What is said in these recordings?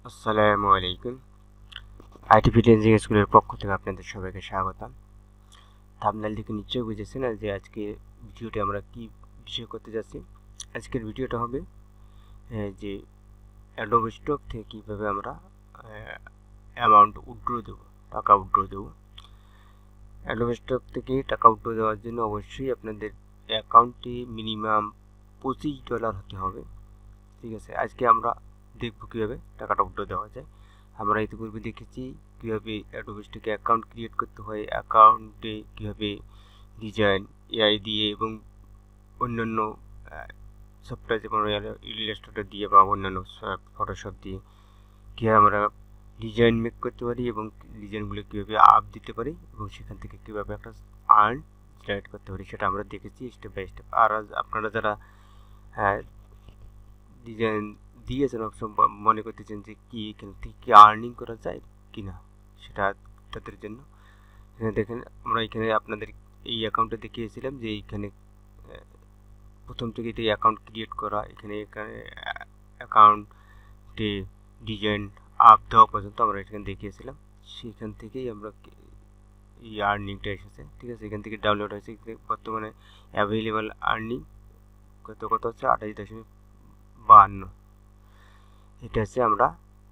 আসসালামু আলাইকুম। IT freelancing স্কুলের পক্ষ থেকে আপনাদের সবাইকে স্বাগতম। থাম্বনেল দেখে নিশ্চয়ই বুঝেছেন যে আজকে ভিডিওটি আমরা কি বিষয় করতে যাচ্ছি। আজকের ভিডিওটা হবে যে অ্যাডোবি স্টক থেকে কীভাবে আমরা অ্যামাউন্ট উইথড্র দেবো, টাকা উইথড্র দেবো। অ্যাডোবি স্টক থেকে টাকা উইথড্র দেওয়ার জন্য অবশ্যই আপনাদের অ্যাকাউন্টে মিনিমাম $25 হতে হবে। ঠিক আছে, আজকে আমরা দেখব কীভাবে টাকাটা উইথড্র দেওয়া যায়। আমরা ইতিপূর্বে দেখেছি কীভাবে অ্যাডোবি স্টকে অ্যাকাউন্ট ক্রিয়েট করতে হয়, অ্যাকাউন্টে কীভাবে ডিজাইন এআই দিয়ে এবং অন্যান্য সফটওয়্যার যেমন ইলাস্ট্রেটর দিয়ে বা অন্যান্য ফটোশপ দিয়ে কীভাবে আমরা ডিজাইন মেক করতে পারি এবং ডিজাইনগুলো কীভাবে আপ দিতে পারি এবং সেখান থেকে কীভাবে একটা আর্ন জেনারেট করতে পারি সেটা আমরা দেখেছি স্টেপ বাই স্টেপ। আর আপনারা যারা ডিজাইন দিয়েছেন অপশন মনে করতেছেন যে কি এখান থেকে কি আর্নিং করা যায় কিনা, সেটা তাদের জন্য এখানে দেখেন আমরা এখানে আপনাদের এই অ্যাকাউন্টে দেখিয়েছিলাম যে এইখানে প্রথম থেকে এই অ্যাকাউন্ট ক্রিয়েট করা, এখানে অ্যাকাউন্টে ডিজাইন আপ দেওয়া পর্যন্ত আমরা এখানে দেখিয়েছিলাম। সেখান থেকেই আমরা এই আর্নিংটা এসেছে। ঠিক আছে, এখান থেকে ডাউনলোড হয়েছে। বর্তমানে অ্যাভেলেবল আর্নিং কত হচ্ছে 28.52। এটা হচ্ছে আমরা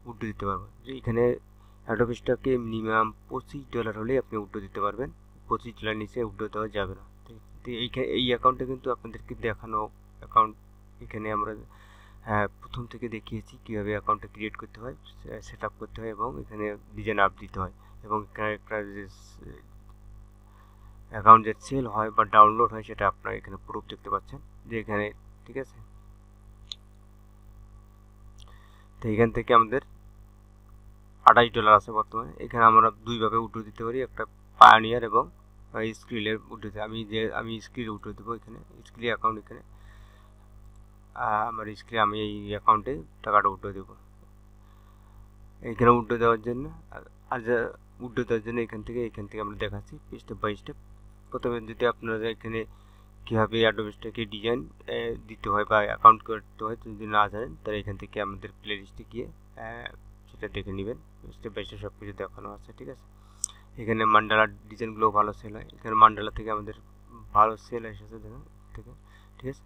উইথড্র দিতে পারবো। যে এখানে অ্যাডোবি স্টকে মিনিমাম $25 হলেই আপনি উইথড্র দিতে পারবেন। $25 নিচে উইথড্র দেওয়া যাবে না। তো এই অ্যাকাউন্টে কিন্তু আপনাদেরকে দেখানো অ্যাকাউন্ট এখানে আমরা প্রথম থেকে দেখিয়েছি কীভাবে অ্যাকাউন্টটা ক্রিয়েট করতে হয়, সেট আপ করতে হয় এবং এখানে ডিজাইন আপ দিতে হয় এবং এখানে একটা যে অ্যাকাউন্ট যে সেল হয় বা ডাউনলোড হয় সেটা আপনারা এখানে প্রুফ দেখতে পাচ্ছেন যে এখানে। ঠিক আছে, তো এখান থেকে আমাদের $28 আছে বর্তমানে। এখানে আমরা দুইভাবে উইথড্র দিতে পারি, একটা পায়োনিয়ার এবং স্ক্রিলের উইথড্র দিতে। আমি স্ক্রিলে উইথড্র দেবো। এখানে স্ক্রিল অ্যাকাউন্ট, এখানে আমার স্ক্রিলে আমি এই অ্যাকাউন্টে টাকাটা উইথড্র দেবো। এখানে উইথড্র দেওয়ার জন্য উইথড্র দেওয়ার জন্য এখান থেকে আমরা দেখাচ্ছি স্টেপ বাই স্টেপ। প্রথমে যদি আপনারা এখানে কীভাবে অ্যাডোবি স্টকে ডিজাইন দিতে হয় বা অ্যাকাউন্ট করতে হয় যদি না জানেন, তাহলে এখান থেকে আমাদের প্লে লিস্টে গিয়ে সেটা দেখে নেবেন। স্টেপ বাই স্টেপ সব কিছু দেখানো আছে। ঠিক আছে, এখানে মান্ডালার ডিজাইনগুলো ভালো সেল হয়। এখানে মান্ডালা থেকে আমাদের ভালো সেল এসেছে দেখুন থেকে। ঠিক আছে,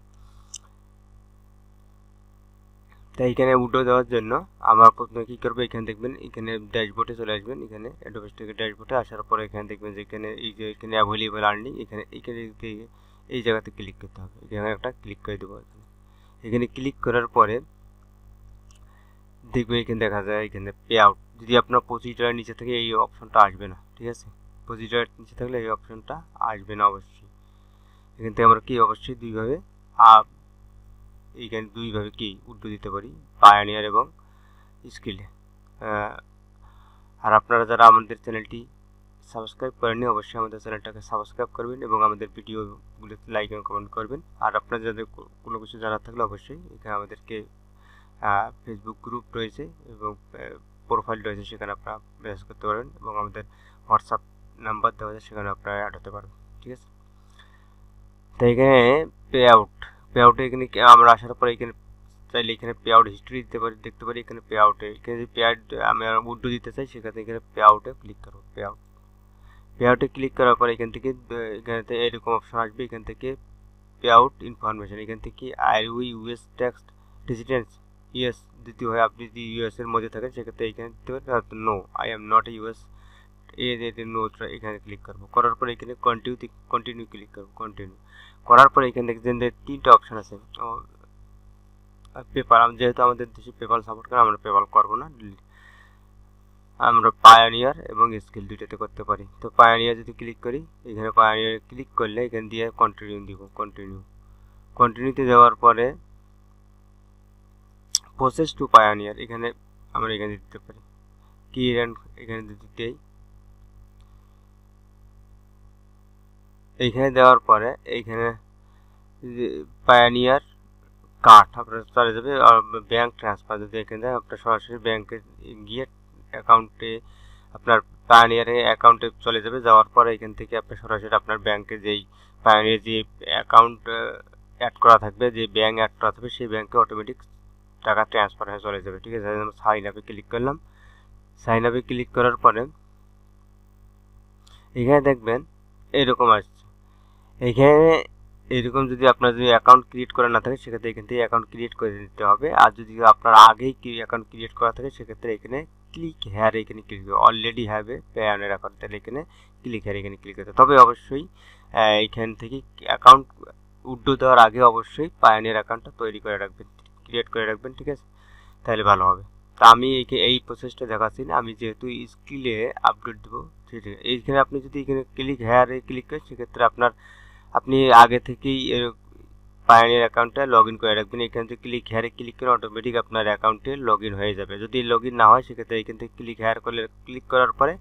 তাই এখানে উইথড্র দেওয়ার জন্য আমরা প্রথমে কী করবো, এখানে দেখবেন এখানে ড্যাশবোর্ডে চলে আসবেন। এখানে অ্যাডোবি স্টকের ড্যাশবোর্ডে আসার পরে এখানে দেখবেন যে এখানে এই যে এখানে অ্যাভেলেবল আর্নিং, এখানে এই জায়গাতে ক্লিক করতে হবে। এখানে একটা ক্লিক করে দেবো। এখানে ক্লিক করার পরে দেখবেন এখানে দেখা যায় এখানে পে আউট। যদি আপনার $25 নিচে থাকে এই অপশনটা আসবে না। ঠিক আছে, $25 নিচে থাকলে এই অপশনটা আসবে না অবশ্যই। এখান থেকে আমরা কি অবশ্যই এইখানে দুইভাবে কি উইথড্র দিতে পারি, পায়োনিয়ার এবং স্কিলে। আর আপনারা যারা আমাদের চ্যানেলটি সাবস্ক্রাইব করেননি অবশ্যই আমাদের চ্যানেলটাকে সাবস্ক্রাইব করবেন এবং আমাদের ভিডিওগুলোতে লাইক এবং কমেন্ট করবেন। আর আপনারা যাদের কোনো কিছু জানার থাকলে অবশ্যই এখানে আমাদেরকে ফেসবুক গ্রুপ রয়েছে এবং প্রোফাইল রয়েছে, সেখানে আপনারা মেসেজ করতে পারবেন এবং আমাদের হোয়াটসঅ্যাপ নাম্বার দেওয়া আছে, সেখানে আপনারা অ্যাড হতে পারবেন। ঠিক আছে, তো এখানে পে আউটে এখানে আমরা আসার পরে এখানে চাইলে এখানে পে আউট হিস্ট্রি দিতে পারি, দেখতে পারি। এখানে পে আউটে এখানে যদি আমি উইথড্র দিতে চাই সেখানে এখানে পে আউটে ক্লিক করবো। পে আউটে ক্লিক করার পর এখান থেকে এরকম অপশন আসবে। এখান থেকে পে আউট ইনফরমেশন, এখান থেকে আর we US tax residence yes দিতে হয়। আপনি যদি ইউএস এর মধ্যে থাকেন সেক্ষেত্রে এখানে দিতে পারেন, no I am not a US, no এখানে ক্লিক করবো। করার পরে এখানে কন্টিনিউ ক্লিক করবো। কন্টিনিউ করার পরে এখানে দেখছেন যে 3টা অপশন আছে। পেপাল, যেহেতু আমাদের দেশে পেপাল সাপোর্ট করে আমরা পেপাল করবো না, আমরা পায়োনিয়ার এবং স্কিল দুইটাতে করতে পারি। তো পায়োনিয়ার যদি ক্লিক করি, এখানে পায়োনিয়ার ক্লিক করলে এখানে দিয়ে কন্টিনিউ দিব। কন্টিনিউতে যাওয়ার পরে প্রসেস টু পায়োনিয়ার, এখানে আমরা এখানে দিতে পারি কি এখানে দিতেই। এইখানে দেওয়ার পরে এইখানে পায়োনিয়ার কার্ড আপনার চলে যাবে। আর ব্যাঙ্ক ট্রান্সফার যদি এখানে আপনার সরাসরি ব্যাংকে গিয়ে অ্যাকাউন্টে আপনার পায়োনিয়ারের অ্যাকাউন্টে চলে যাবে। যাওয়ার পরে এখান থেকে আপনি সরাসরি আপনার ব্যাংকে যেই পায়োনিয়ার যে অ্যাকাউন্ট অ্যাড করা থাকবে, যে ব্যাংক অ্যাড করা থাকবে সেই ব্যাংকে অটোমেটিক টাকা ট্রান্সফার হয়ে চলে যাবে। ঠিক আছে, সাইন আপে ক্লিক করলাম। সাইন আপে ক্লিক করার পরে এখানে দেখবেন এরকম আসছে। এখানে এরকম যদি আপনার যদি অ্যাকাউন্ট ক্রিয়েট করা না থাকে সেক্ষেত্রে এখান থেকে অ্যাকাউন্ট ক্রিয়েট করে নিতে হবে। আর যদি আপনার আগেই অ্যাকাউন্ট ক্রিয়েট করা থাকে সেক্ষেত্রে এখানে ক্লিক হেয়ার এখানে ক্লিক করবে। অলরেডি হ্যাভে পেয়ানের অ্যাকাউন্ট, তাহলে এখানে ক্লিক হেয়ার এখানে ক্লিক করতে। তবে অবশ্যই এইখান থেকে অ্যাকাউন্ট উইথড্র দেওয়ার আগে অবশ্যই পায়োনিয়ার অ্যাকাউন্টটা তৈরি করে রাখবেন, ক্রিয়েট করে রাখবেন। ঠিক আছে, তাহলে ভালো হবে। তা আমি এই প্রসেসটা দেখাচ্ছি না, আমি যেহেতু স্কিলে আপডেট দেবো ঠিক আছে। এইখানে আপনি যদি এখানে ক্লিক হেয়ারে ক্লিক করেন সেক্ষেত্রে আপনি আগে থেকেই পায়োনিয়ার অ্যাকাউন্টটা লগ ইন করে রাখবেন। এখান থেকে ক্লিক হেয়ারে ক্লিক করে অটোমেটিক আপনার অ্যাকাউন্টে লগ ইন হয়ে যাবে। যদি লগ ইন না হয় সেক্ষেত্রে এখান থেকে ক্লিক হেয়ার করলে ক্লিক করার পরে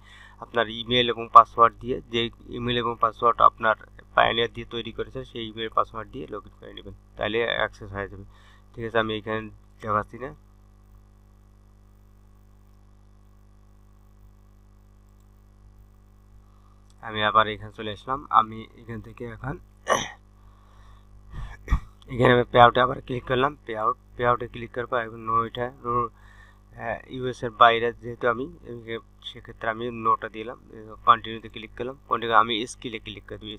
আপনার ইমেল এবং পাসওয়ার্ড দিয়ে, যে ইমেল এবং পাসওয়ার্ড আপনার পায়োনিয়ার দিয়ে তৈরি করেছেন সেই ইমেল পাসওয়ার্ড দিয়ে লগ ইন করে নেবেন, তাহলে অ্যাক্সেস হয়ে যাবে। ঠিক আছে, আমি এখানে দেখাচ্ছি না। আমি আবার এখানে চলে আসলাম। আমি এখান থেকে এখন এখানে আমি পে আউটে আবার ক্লিক করলাম। পে আউটে ক্লিক করার পর এখন নোটা ইউএস এর বাইরে যেহেতু আমি সেক্ষেত্রে আমি নোটা দিলাম। কন্টিনিউতে ক্লিক করলাম। কন্টিনিউ আমি স্কিলে ক্লিক করে দেবো।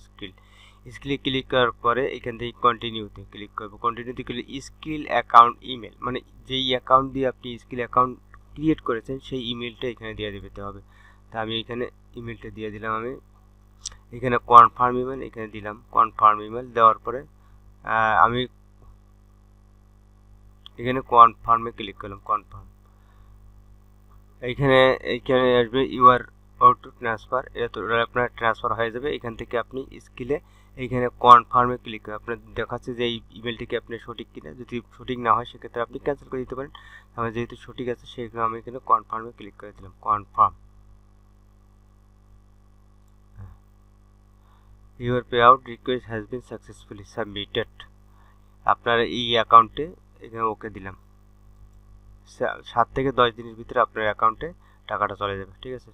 স্কিলে ক্লিক করার পরে এখান থেকে কন্টিনিউতে ক্লিক করবো। কন্টিনিউতে ক্লিক স্কিল অ্যাকাউন্ট ইমেল, মানে যেই অ্যাকাউন্ট দিয়ে আপনি স্কিল অ্যাকাউন্ট ক্রিয়েট করেছেন সেই ইমেলটা এখানে দিয়ে দিতে হবে। তা আমি এখানে ইমেলটা দিয়ে দিলাম। আমি এখানে কনফার্ম ইমেল এখানে দিলাম। কনফার্ম ইমেল দেওয়ার পরে আমি এখানে কনফার্মে ক্লিক করলাম। কনফার্ম এইখানে আসবে ইউআর অটো ট্রান্সফার, এটা আপনার ট্রান্সফার হয়ে যাবে। এখান থেকে আপনি স্কিলে এইখানে কনফার্মে ক্লিক করে আপনার দেখাচ্ছে যে এই ইমেলটিকে আপনি সঠিক কিনা। যদি সঠিক না হয় সেক্ষেত্রে আপনি ক্যান্সেল করে দিতে পারেন। আমার যেহেতু সঠিক আছে সেগুলো আমি এখানে কনফার্মে ক্লিক করে দিলাম। Confirm. Your pay out request has been successfully submitted. আপনার এই অ্যাকাউন্টে এখানে ওকে দিলাম। 7 থেকে 10 দিনের ভিতরে আপনার অ্যাকাউন্টে টাকাটা চলে যাবে। ঠিক আছে,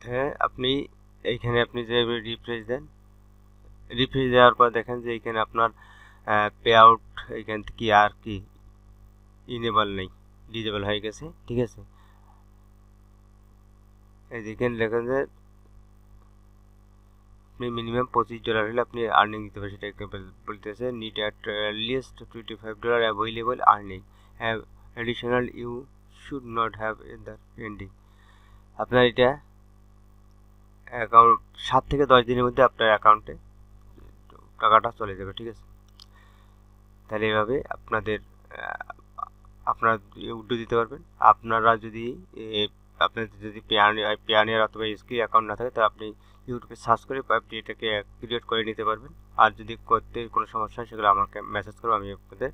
হ্যাঁ আপনি এইখানে আপনি যে রিফ্রেশ দেন, রিফ্রেশ দেওয়ার পর দেখেন যে এইখানে আপনার পে আউট এইখান থেকে আর কি ইনেবল নেই, ডিজেবল হয়ে গেছে। ঠিক আছে, এই যেখানে লেখেন যে আপনি মিনিমাম $25 হলে আপনি আর্নিং দিতে পারেন, সেটা বলতেছে need at least $25 available earning additional you should not have in the pending. আপনার এটা অ্যাকাউন্ট 7 থেকে 10 দিনের মধ্যে আপনার অ্যাকাউন্টে টাকাটা চলে যাবে। ঠিক আছে, তাহলে এভাবে আপনারা উইথড্র দিতে পারবেন। আপনারা যদি আপনাদের যদি পেয়ানিয়ার অথবা স্কিল অ্যাকাউন্ট না থাকে তাহলে আপনি ইউটিউবে সার্চ করে আপনি এটাকে ক্রিয়েট করে নিতে পারবেন। আর যদি করতে কোনো সমস্যা হয় সেগুলো আমাকে মেসেজ করবো, আমি আপনাদের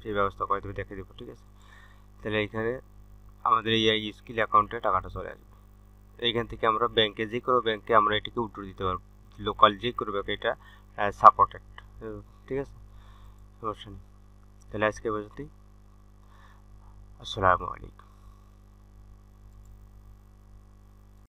সেই ব্যবস্থা করে দেবো, দেখে দেবো। ঠিক আছে, তাহলে এইখানে আমাদের এই স্কিল অ্যাকাউন্টে টাকাটা চলে আসবে। এইখান থেকে আমরা ব্যাংকে যে কোনো ব্যাংকে আমরা এটাকে উইথড্র দিতে পারবো, লোকাল যে কোনো ব্যাংকে এটা সাপোর্টেড। ঠিক আছে, সমস্যা নেই। তাহলে আজকে পর্যন্তই। আসসালামু আলাইকুম।